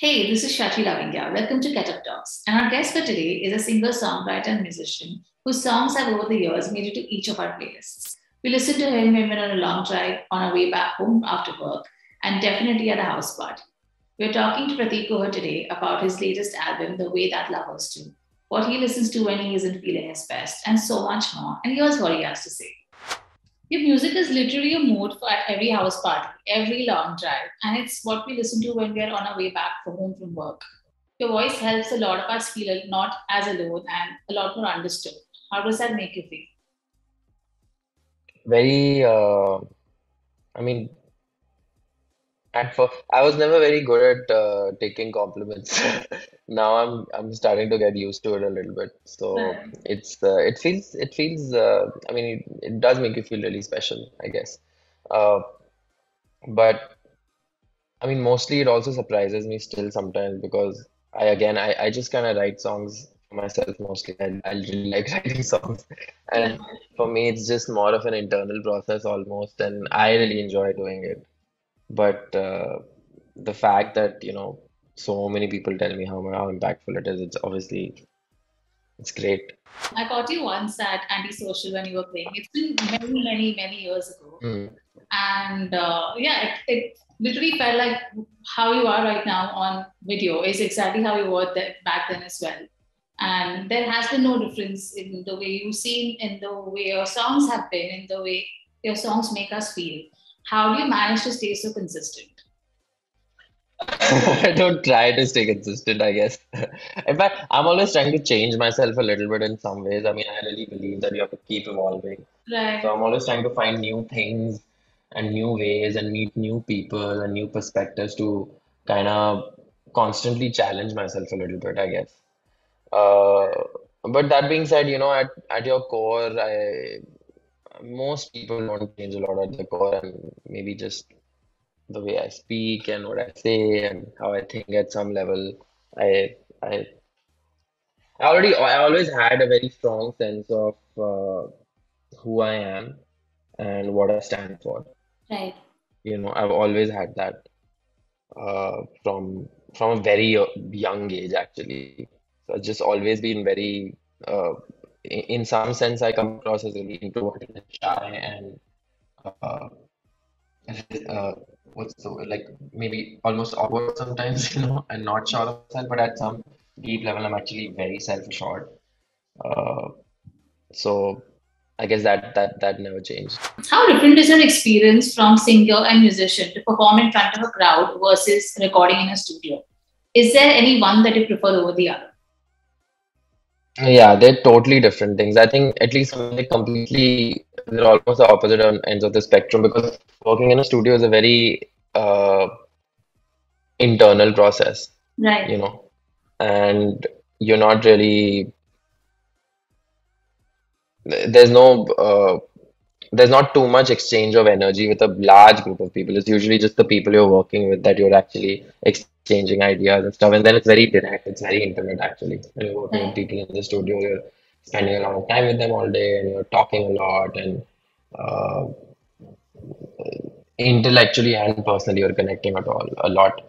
Hey, this is Shachi Lavingya. Welcome to Ketchup Talks. And our guest for today is a singer, songwriter, and musician whose songs have over the years made it to each of our playlists. We listen to him when we're on a long drive, on our way back home after work, and definitely at a house party. We're talking to Prateekkuhad today about his latest album, The Way That Lovers Do, what he listens to when he isn't feeling his best, and so much more. And here's what he has to say. Your music is literally a mood for at every house party, every long drive, and it's what we listen to when we're on our way back from home from work. Your voice helps a lot of us feel not as alone and a lot more understood. How does that make you feel? Very, I mean, at first, I was never very good at taking compliments. Now I'm starting to get used to it a little bit. So Right. I mean, it does make you feel really special, I guess. Uh, but I mean, mostly it also surprises me still sometimes because I just kind of write songs for myself mostly. I really like writing songs, Yeah. and for me, it's just more of an internal process almost, and I really enjoy doing it. But the fact that, so many people tell me how impactful it is, it's great. I caught you once at Antisocial when you were playing. It's been many, many, many years ago. Mm. And yeah, it literally felt like how you are right now on video is exactly how you were back then as well. And there has been no difference in the way you sing, in the way your songs have been, in the way your songs make us feel. How do you manage to stay so consistent? I don't try to stay consistent, I guess. In fact, I'm always trying to change myself a little bit in some ways. I mean, I really believe that you have to keep evolving. So Right. I'm always trying to find new things and new ways and meet new people and new perspectives to kind of constantly challenge myself a little bit, I guess. Uh, but that being said, at your core, most people don't change a lot at the core, and maybe just the way I speak and what I say and how I think at some level. I I I always had a very strong sense of who I am and what I stand for. Right. I've always had that from a very young age actually. So I've just always been very in some sense I come across as really introverted and shy and uh, uh, what's the word, like maybe almost awkward sometimes, and not sure of myself, but at some deep level, I'm actually very self-assured. Uh, so I guess that never changed. How different is your experience from singer and musician to perform in front of a crowd versus recording in a studio? Is there any one that you prefer over the other? Yeah, they're totally different things. I think at least for me, they're almost the opposite on ends of the spectrum because working in a studio is a very internal process, Right. you know, and you're not really, there's no there's not too much exchange of energy with a large group of people. It's usually just the people you're working with that you're actually exchanging ideas and stuff. And then it's very direct, it's very intimate actually. When you're working with Right. people in the studio, you're spending a lot of time with them all day and you're talking a lot and uh, intellectually and personally you're connecting at all a lot.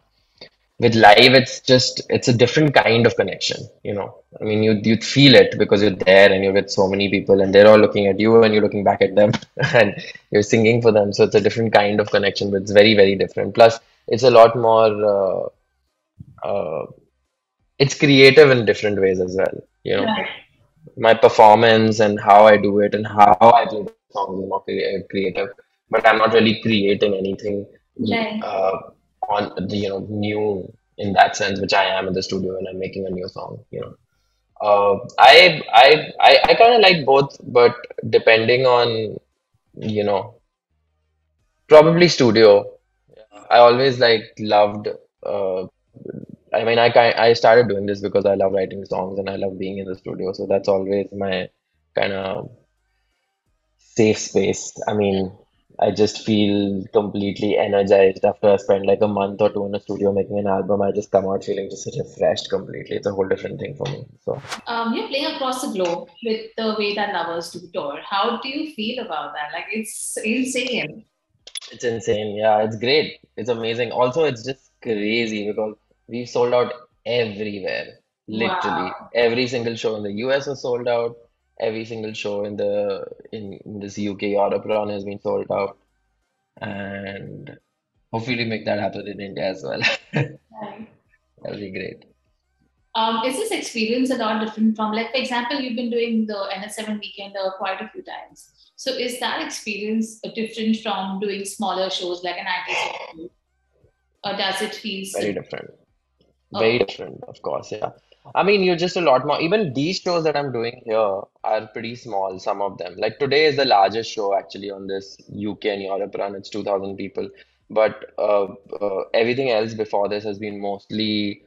With live, it's a different kind of connection, I mean, you'd feel it because you're there and you're with so many people and they're all looking at you and you're looking back at them and you're singing for them. So it's a different kind of connection, but it's very, very different. Plus, it's a lot more, it's creative in different ways as well. Right. My performance and how I do it and how I play the songs is more creative, but I'm not really creating anything Right. uh, on the new in that sense, which I am in the studio and I'm making a new song. I kind of like both, but depending on you know probably studio. I always like loved. Uh, I mean, I started doing this because I love writing songs and I love being in the studio, so that's always my kind of safe space. I mean, I just feel completely energized after I spend like a month or two in a studio making an album. I just come out feeling just refreshed completely. It's a whole different thing for me. So You're playing across the globe with the way that lovers do tour. How do you feel about that? Like it's insane. it's insane. Yeah, it's great. It's amazing. Also, it's just crazy because We've sold out everywhere, literally. Wow. Every single show in the US was sold out. Every single show in this UK Europe run has been sold out. And hopefully make that happen in India as well. Right. That'll be great. Is this experience a lot different from, like, for example, you've been doing the NS7 weekend quite a few times. So is that experience different from doing smaller shows like an IT show, or does it feel Very similar? different. Very Oh, different, of course, yeah. I mean, you're just a lot more. Even these shows that I'm doing here are pretty small, some of them. Like today is the largest show actually on this UK and Europe run. It's 2,000 people. But everything else before this has been mostly,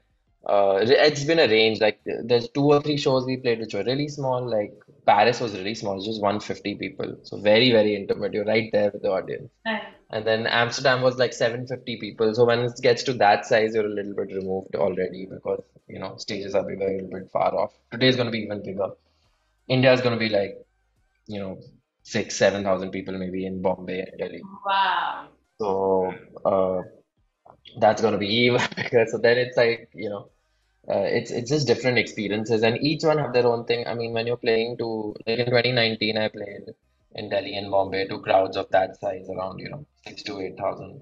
it's been arranged. Like there's two or three shows we played which were really small. Like Paris was really small, it's just 150 people. So very, very intimate. You're right there with the audience. right. And then Amsterdam was like 750 people. So when it gets to that size, you're a little bit removed already because, stages are bigger, a little bit far off. Today is going to be even bigger. India is going to be like, you know, 7,000 people maybe in Bombay and Delhi. Wow. So that's going to be even bigger. So then it's like, it's just different experiences, and each one have their own thing. I mean, when you're playing to like in 2019, I played in Delhi and Bombay to crowds of that size, around 6 to 8,000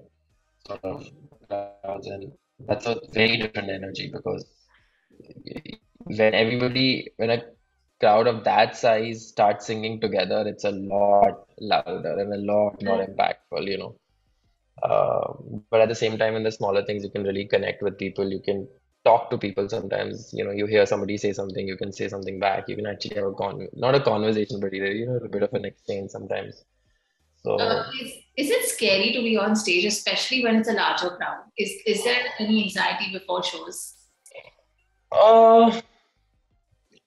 sort of crowds, and that's a very different energy because when a crowd of that size starts singing together, it's a lot louder and a lot more Right. impactful. But at the same time, in the smaller things, you can really connect with people. You can talk to people sometimes. You hear somebody say something, you can say something back. You can actually have not a conversation, but either, a bit of an exchange sometimes. So, Is it scary to be on stage, especially when it's a larger crowd? Is there any anxiety before shows? uh,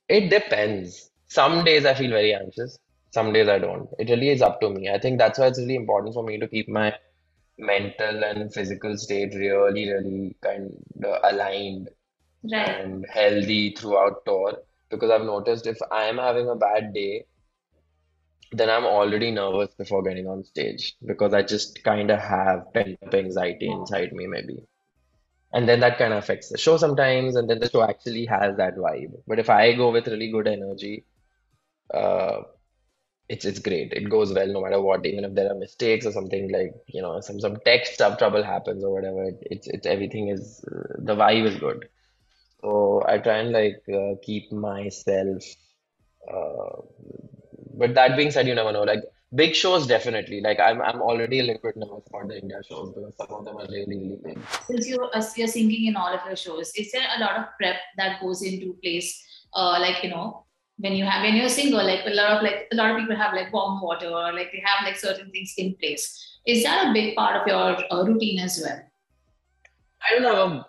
it depends. Some days I feel very anxious. Some days I don't. It really is up to me. I think that's why it's really important for me to keep my mental and physical state really, really kind of aligned Right. and healthy throughout tour, because I've noticed if I'm having a bad day, then I'm already nervous before getting on stage because I just kind of have pent up anxiety inside me, maybe. And then that kind of affects the show sometimes, and then the show actually has that vibe. But if I go with really good energy, uh, it's great. It goes well no matter what, even if there are mistakes or something, like, some tech stuff trouble happens or whatever. It's everything is the vibe is good. So I try and like keep myself. Uh, but that being said, you never know. Like big shows, definitely. Like I'm already a little bit nervous about the India shows because some of them are really, really big. Since you're singing in all of your shows, is there a lot of prep that goes into place? Like, when you're a singer, like a lot of people have like warm water, or like they have like certain things in place. Is that a big part of your routine as well? I don't have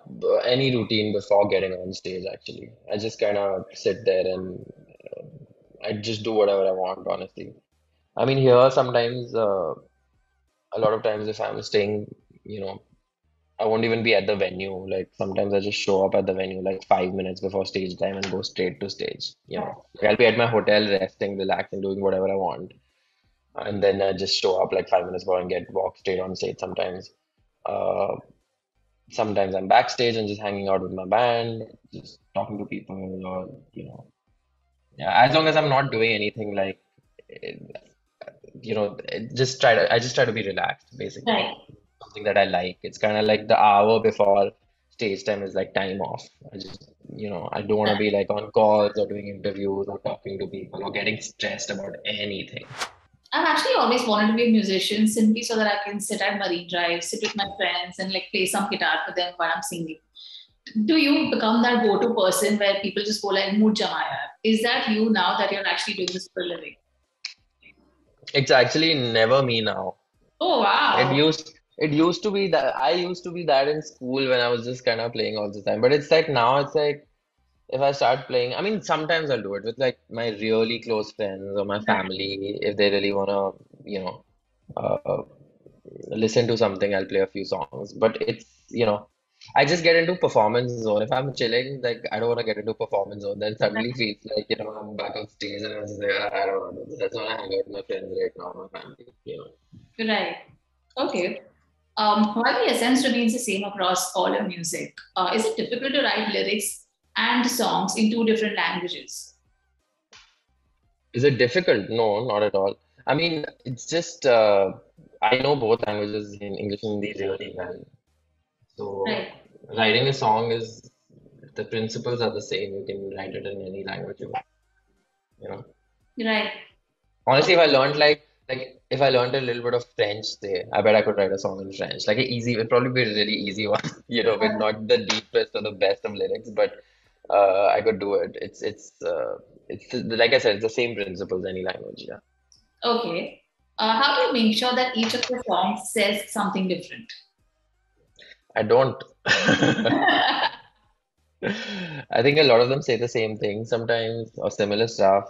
any routine before getting on stage, actually. I just kind of sit there and I just do whatever I want, honestly. I mean, here sometimes, a lot of times, if I'm staying, you know, I won't even be at the venue. Like sometimes I just show up at the venue like 5 minutes before stage time and go straight to stage. Like I'll be at my hotel resting, relaxing, doing whatever I want, and then I just show up like 5 minutes before and get walk straight on stage sometimes. Uh, Sometimes I'm backstage and just hanging out with my band, just talking to people, or yeah. As long as I'm not doing anything like, eh, I just try to be relaxed, basically. Right. Something that I like. It's kind of like the hour before stage time is like time off. I don't want to be like on calls or doing interviews or talking to people or getting stressed about anything. I've actually always wanted to be a musician simply so that I can sit at Marine Drive, sit with my friends, and like play some guitar for them while I'm singing. Do you become that go-to person where people just go like mood jamaya? Is that you now that you're actually doing this for a living? It's actually never me now. Oh It wow. used it used to be that I used to be that in school when I was just kind of playing all the time. But it's like now it's like if I start playing, I mean sometimes I'll do it with like my really close friends or my family if they really wanna, uh, listen to something, I'll play a few songs. But I just get into performance zone. If I'm chilling, like I don't want to get into performance zone. Then suddenly feels like, I'm back on stage and I was like, "Ah, I don't want to do this. That's why I hang out with my friends right now, my family. Right. Okay. While the essence remains the same across all your music, is it difficult to write lyrics and songs in two different languages? Is it difficult? No, not at all. I mean, it's just I know both languages in English and Hindi really well. So Right, writing a song is the principles are the same. You can write it in any language you know. right. Honestly, if I learned like if I learned a little bit of French, say, I bet I could write a song in French. Like an easy, it'd probably be a really easy one, with not the deepest or the best of lyrics, but I could do it. It's like I said, it's the same principles any language. Yeah, Okay. How do you make sure that each of the songs says something different? I don't. I think a lot of them say the same thing sometimes or similar stuff.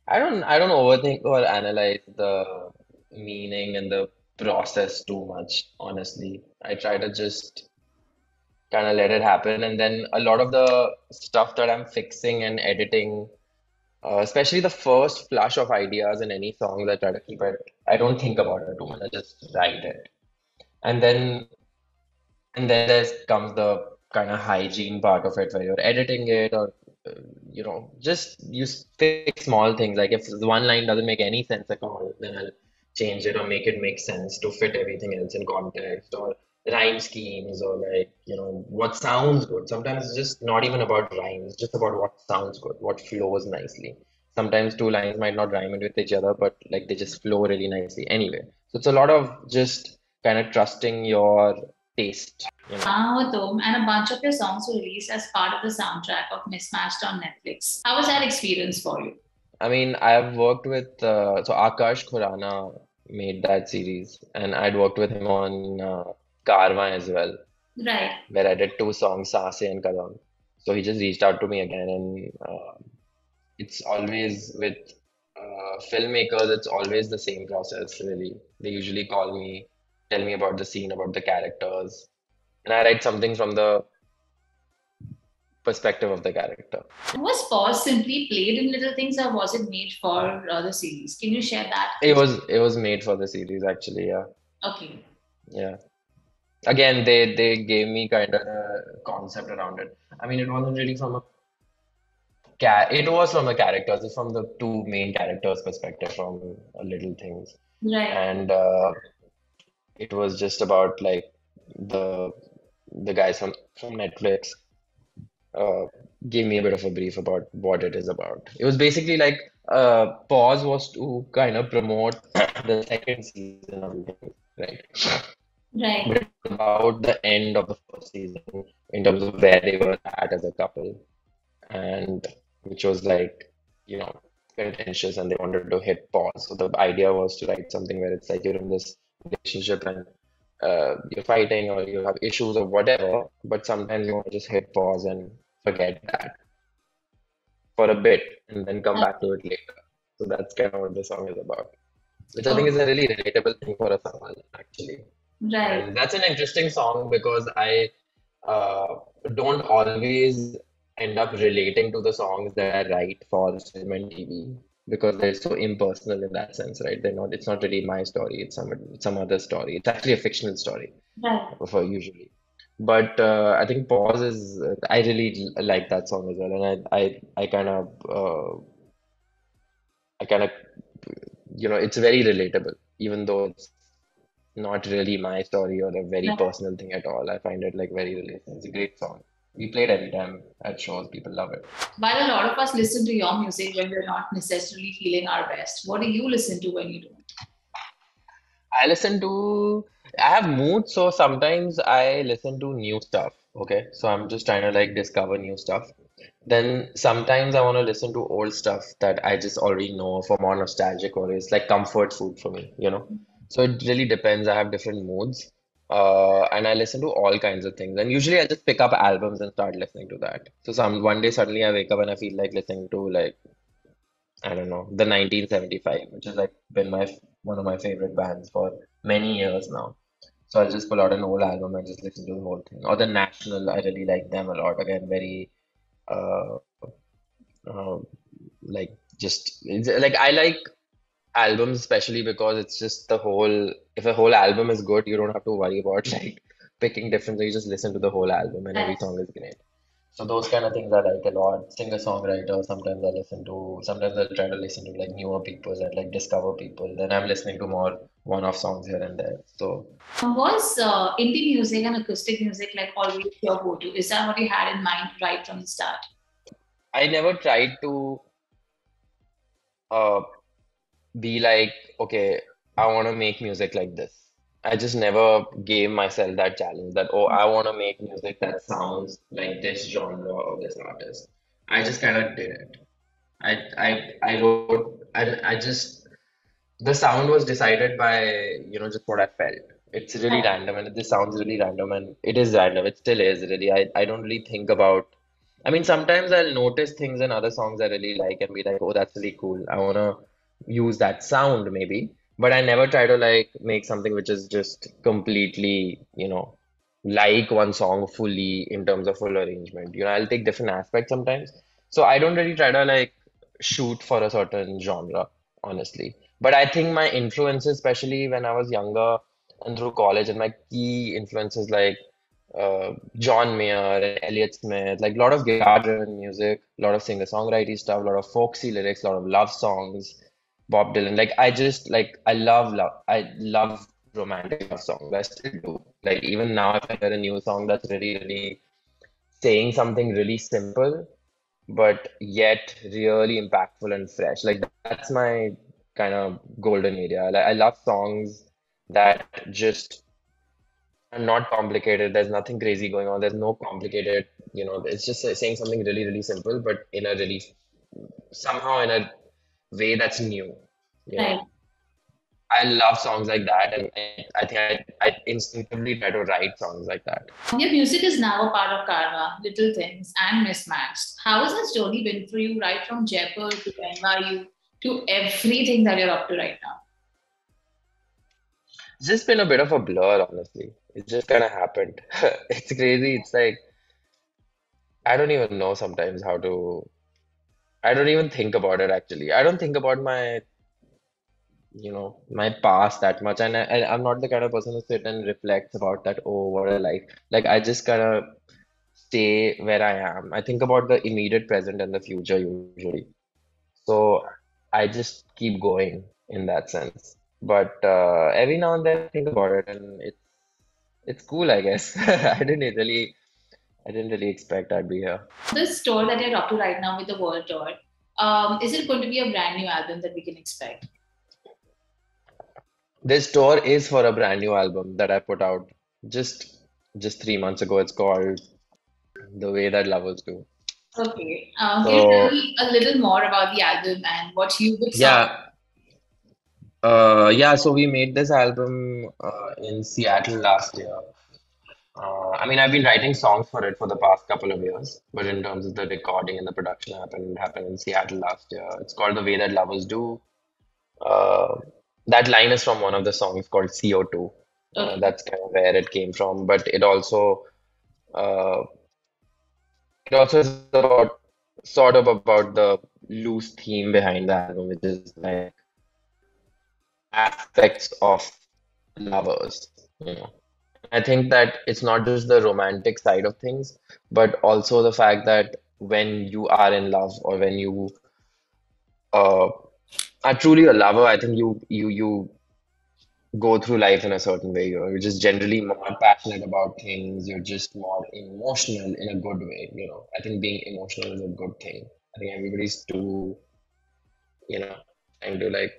I don't overthink or analyze the meaning and the process too much, honestly. I try to just kind of let it happen. And then a lot of the stuff that I'm fixing and editing, especially the first flush of ideas in any song, I try to keep it. I don't think about it too much. I just write it. And then and then there comes the kind of hygiene part of it where you're editing it or, just you fix small things. Like if one line doesn't make any sense at all, then I'll change it or make it make sense to fit everything else in context or rhyme schemes or what sounds good. Sometimes it's just not even about rhymes, it's just about what sounds good, what flows nicely. Sometimes two lines might not rhyme with each other, but like they just flow really nicely anyway. So it's a lot of just kind of trusting your taste. Tom, and a bunch of your songs were released as part of the soundtrack of Mismatched on Netflix. How was that experience for you? I mean, I've worked with so Akash Khurana made that series, and I'd worked with him on Karma as well, Right. where I did two songs, Saase and Kadam. So he just reached out to me again, and it's always with filmmakers, it's always the same process, really. They usually call me, tell me about the scene, about the characters, and I write something from the perspective of the character. Was Pause simply played in Little Things or was it made for the series? Can you share that? It was made for the series actually, yeah. Okay. Yeah. Again, they gave me kind of a concept around it. I mean, it wasn't really from a it was from the characters, it's from the two main characters' perspective from Little Things. Right. And it was just about like the the guys from Netflix uh gave me a bit of a brief about what it is about. It was basically like Pause was to kind of promote the second season of Little Things, right? Right. But it's about the end of the first season in terms of where they were at as a couple, and which was like, you know, contentious, and they wanted to hit pause. So the idea was to write something where it's like you're in this relationship and you're fighting or you have issues or whatever, but sometimes you want to just hit pause and forget that for a bit and then come back to it later. So that's kind of what the song is about, which I think is Oh, a really relatable thing for us all, actually. right. And that's an interesting song because I uh, don't always end up relating to the songs that I write for film and TV because they're so impersonal in that sense, right? It's not really my story, it's some other story. It's actually a fictional story Right. for usually. But I think Pause is, I really like that song as well. And I kind of, it's very relatable, even though it's not really my story or a very Right. personal thing at all. I find it like very relatable. It's a great song. We play it every time at shows. People love it. While a lot of us listen to your music when we're not necessarily feeling our best, what do you listen to when you don't? I listen to, I have moods, so sometimes I listen to new stuff. Okay, so I'm just trying to like discover new stuff. Then sometimes I want to listen to old stuff that I just already know for more nostalgic or it's like comfort food for me. So it really depends. I have different moods. And I listen to all kinds of things. And usually I just pick up albums and start listening to that. So one day suddenly I wake up and I feel like listening to like, I don't know, the 1975, which has like been one of my favorite bands for many years now. So I'll just pull out an old album and just listen to the whole thing. Or the National, I really like them a lot. Again, very uh, uh, like just like I like. albums, especially because it's just the whole, if a whole album is good, you don't have to worry about like picking different, you just listen to the whole album and every Right. song is great. So those kind of things I like a lot. Singer-songwriter, sometimes I listen to, sometimes I try to listen to like newer people and like discover people. Then I'm listening to more one-off songs here and there. So Was indie music and acoustic music like always your go-to? Is that what you had in mind right from the start? I never tried to uh be like, okay, I want to make music like this. I just never gave myself that challenge that, oh, I want to make music that sounds like this genre or this artist. I just kind of did it. I wrote, I just, the sound was decided by, just what I felt. It's really Right. random and this sounds really random and it is random. It still is really. I don't really think about, I mean, sometimes I'll notice things in other songs I really like and be like, oh, that's really cool. I wanna use that sound maybe. But I never try to like make something which is just completely, like one song fully in terms of full arrangement. I'll take different aspects sometimes. So I don't really try to like shoot for a certain genre, honestly. But I think my influences, especially when I was younger and through college, and my key influences like John Mayer and Elliott Smith, like a lot of guitar-driven music, a lot of singer-songwriting stuff, a lot of folksy lyrics, a lot of love songs, Bob Dylan. Like I love romantic love songs. I still do. Like even now, if I hear a new song that's really, really saying something really simple, but yet really impactful and fresh. Like that's my kind of golden area. Like I love songs that just are not complicated. There's nothing crazy going on. There's no complicated, it's just saying something really, really simple, but in a really somehow in a way that's new. You Right. know, I love songs like that, and I think I instinctively try to write songs like that. Your music is now a part of Karma, Little Things, and Mismatched. How has this journey been for you, right from Jaipur to NYU to everything that you're up to right now? It's just been a bit of a blur, honestly. It just kind of happened. It's crazy. It's like I don't even know sometimes how to. I don't even think about it actually. I don't think about my past that much, and I'm not the kind of person who sit and reflects about that. Oh, what a life! Like I just kind of stay where I am. I think about the immediate present and the future usually. So I just keep going in that sense. But every now and then I think about it, and it's cool, I guess. I didn't really expect I'd be here. This tour that you're up to right now with the world tour, is it going to be a brand new album that we can expect? This tour is for a brand new album that I put out just just 3 months ago. It's called The Way That Lovers Do. Okay. Can you tell So me a little more about the album and what you would saw? yeah, yeah. So we made this album in Seattle last year. I mean, I've been writing songs for it for the past couple of years, but in terms of the recording and the production happened in Seattle last year. It's called The Way That Lovers Do. Uh, that line is from one of the songs called CO2. Okay. That's kind of where it came from, but uh, it also is about sort of about the loose theme behind the album, which is like aspects of lovers, you know. I think that it's not just the romantic side of things, but also the fact that when you are in love or when you uh, are truly a lover, I think you go through life in a certain way. You're just generally more passionate about things. You're just more emotional in a good way. I think being emotional is a good thing. I think everybody's too, you know, trying to like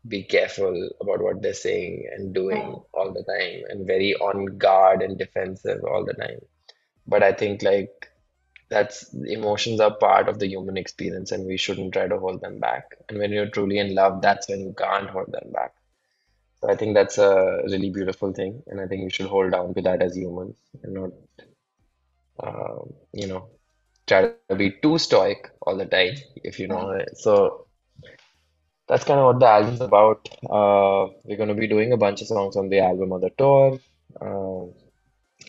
be careful about what they're saying and doing all the time and very on guard and defensive all the time. But I think like that's emotions are part of the human experience and we shouldn't try to hold them back. And when you're truly in love, that's when you can't hold them back. So I think that's a really beautiful thing, and I think we should hold on to that as humans and not, you know, try to be too stoic all the time, if you know it. So that's kind of what the album's about. We're going to be doing a bunch of songs on the album on the tour. Uh,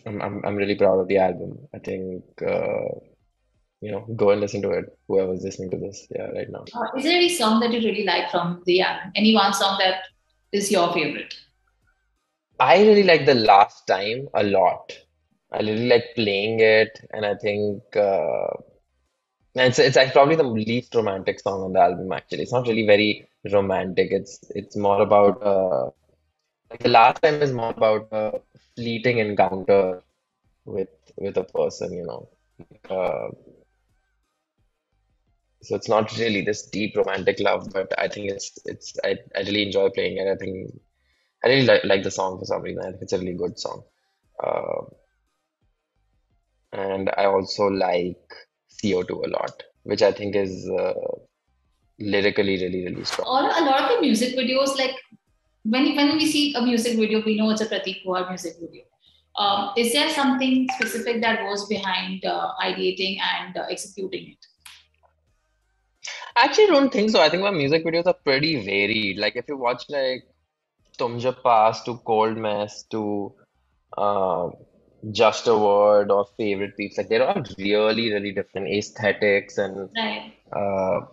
I'm really proud of the album. I think go and listen to it. Whoever's listening to this, yeah, right now. Is there any song that you really like from the album? Any one song that is your favorite? I really like The Last Time a lot. I really like playing it, and I think it's like probably the least romantic song on the album actually. It's not really very romantic. It's more about like The Last Time is more about a fleeting encounter with with a person. Uh, so it's not really this deep romantic love, but I think I really enjoy playing it. I think I really like the song for some reason. I think it's a really good song. Uh, and I also like CO2 a lot, which I think is lyrically really, really strong. Or a lot of the music videos, like when we see a music video, we know it's a Prateekkuhad music video. Is there something specific that goes behind ideating and executing it? I actually don't think so. I think my music videos are pretty varied. Like if you watch like Tum Jo Pass to Cold Mess to uh, Just a Word or Favorite Peeps, like they're all really, really different aesthetics and Right. uh,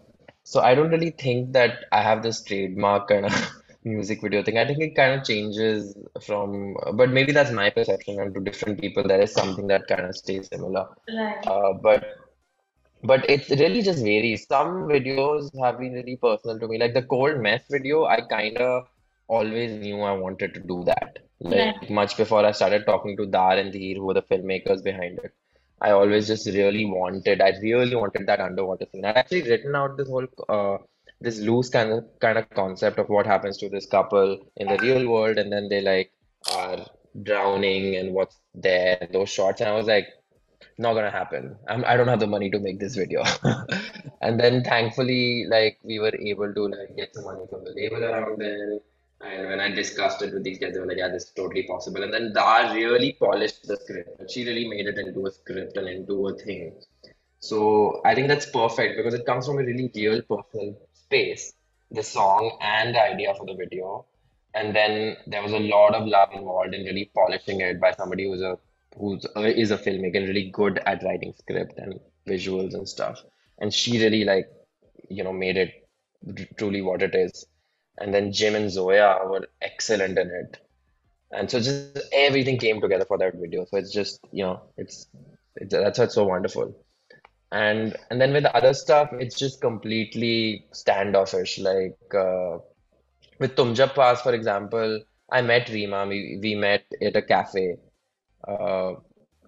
so I don't really think that I have this trademark kind of music video thing. I think it kind of changes but maybe that's my perception, and to different people, there is something that kind of stays similar. Right. But it really just varies. Some videos have been really personal to me. Like the cold mess video, I kind of always knew I wanted to do that. Right. Like much before I started talking to Dar and Dheer, who were the filmmakers behind it. I really wanted that underwater scene. I'd actually written out this loose kind of concept of what happens to this couple in the real world, and then they like are drowning and what's there, those shots. And I was like, not gonna happen. I don't have the money to make this video. And then thankfully, like we were able to like get some money from the label around then. And when I discussed it with these guys, they were like, yeah, this is totally possible. And then Dar really polished the script. She really made it into a script and into a thing. So I think that's perfect because it comes from a really real personal space, the song and the idea for the video. And then there was a lot of love involved in really polishing it by somebody who is a filmmaker and really good at writing script and visuals and stuff. And she really like, made it truly what it is. And then Jim and Zoya were excellent in it. And so just everything came together for that video. So it's just, it's that's what's so wonderful. And then with the other stuff, it's just completely standoffish. Like with Tumjab Pass, for example, I met Reema. We met at a cafe, uh,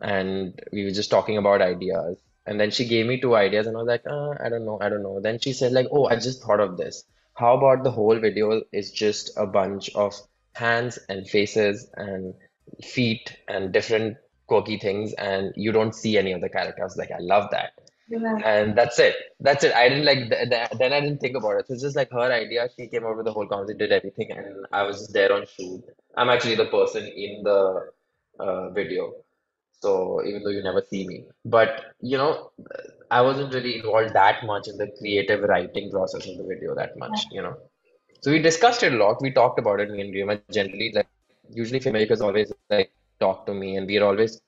and we were just talking about ideas. And then she gave me two ideas, and I was like, I don't know. Then she said, like, oh, I just thought of this. How about the whole video is just a bunch of hands and faces and feet and different quirky things, and you don't see any of the characters. Like, I love that. Right. And that's it. That's it. I didn't like then I didn't think about it. So it's just like her idea. She came up with the whole concept, did everything, and I was just there on shoot. I'm actually the person in the video. So even though you never see me, but I wasn't really involved that much in the creative writing process of the video that much. So we discussed it a lot. We talked about it, me and Rima, generally. Like usually filmmakers always like talk to me, and we're always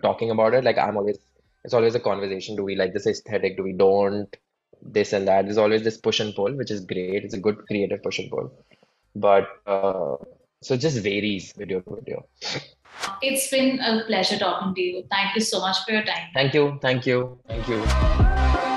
talking about it. It's always a conversation. Do we like this aesthetic? Do we don't? This and that. There's always this push and pull, which is great. It's a good creative push and pull. But so it just varies video to video. It's been a pleasure talking to you. Thank you so much for your time. Thank you. Thank you. Thank you.